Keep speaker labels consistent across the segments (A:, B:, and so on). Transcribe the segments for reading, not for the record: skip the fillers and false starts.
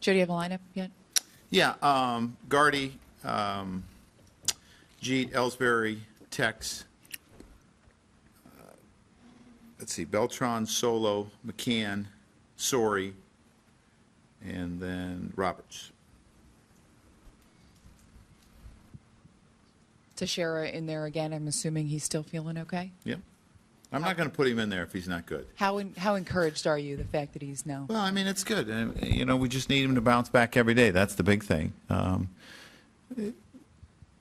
A: Joe, do you have a lineup yet?
B: Yeah, Gardy, Jeet, Ellsbury, Tex. Let's see, Beltran, Solo, McCann, Sorey, and then Roberts.
A: Teixeira in there again. I'm assuming he's still feeling okay.
B: Yeah. I'm not going to put him in there if he's not good.
A: How encouraged are you, the fact that he's now?
B: Well, I mean, it's good. We just need him to bounce back every day. That's the big thing.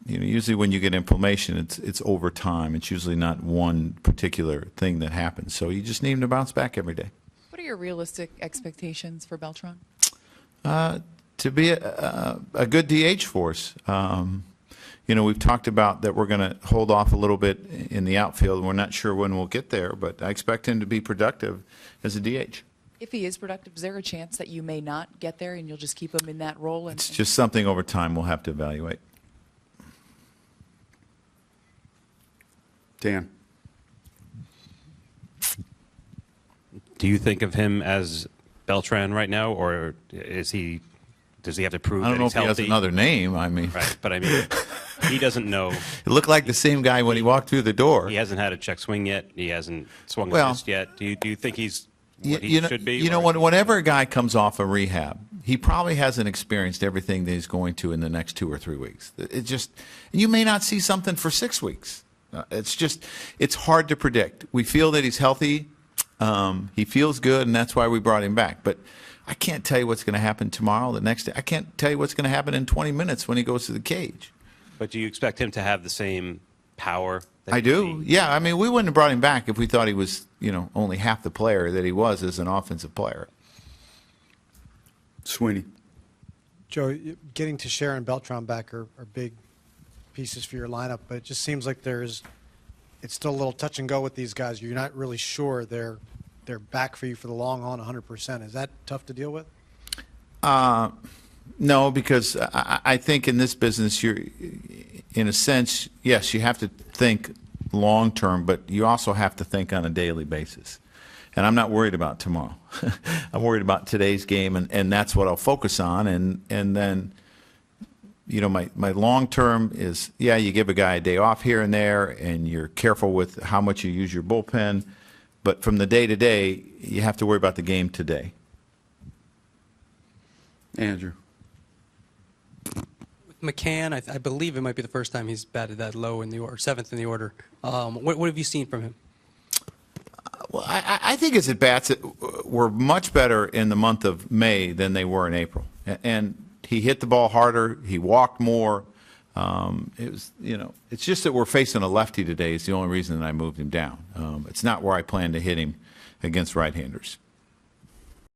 B: Usually when you get inflammation, it's over time. It's usually not one particular thing that happens. So you just need him to bounce back every day.
A: What are your realistic expectations for Beltran?
B: To be a good DH for us. We've talked about that we're going to hold off a little bit in the outfield. We're not sure when we'll get there, but I expect him to be productive as a DH.
A: If he is productive, is there a chance that you may not get there and you'll just keep him in that role?
B: It's just something over time we'll have to evaluate.
C: Dan.
D: Do you think of him as Beltran right now, or does he have to prove that he's healthy?
B: I don't know if he has another name. I mean,
D: right, but I mean, he doesn't know.
B: It looked like the same guy when he walked through the door.
D: He hasn't had a check swing yet. He hasn't swung a fist yet. Do you think he's what he should be?
B: Whenever a guy comes off a rehab, he probably hasn't experienced everything that he's going to in the next 2 or 3 weeks. You may not see something for 6 weeks. It's hard to predict. We feel that he's healthy. He feels good, and that's why we brought him back. But I can't tell you what's going to happen tomorrow, the next day. I can't tell you what's going to happen in 20 minutes when he goes to the cage.
D: But do you expect him to have the same power?
B: I do. Yeah, I mean, we wouldn't have brought him back if we thought he was, only half the player that he was as an offensive player.
C: Sweeney.
E: Joe, getting Teixeira and Beltran back are big pieces for your lineup, but it just seems like it's still a little touch and go with these guys. You're not really sure they're back for you for the long haul 100%. Is that tough to deal with?
B: No, because I think in this business, you're, in a sense, yes, you have to think long term, but you also have to think on a daily basis. And I'm not worried about tomorrow. I'm worried about today's game, and that's what I'll focus on. And then, my long term is, you give a guy a day off here and there, and you're careful with how much you use your bullpen. But from the day to day, you have to worry about the game today.
C: Andrew.
F: With McCann, I believe it might be the first time he's batted that low in the order, 7th in the order. What have you seen from him?
B: Well, I think his at-bats were much better in the month of May than they were in April. And he hit the ball harder. He walked more. It's just that we're facing a lefty today is the only reason that I moved him down. It's not where I plan to hit him against right-handers.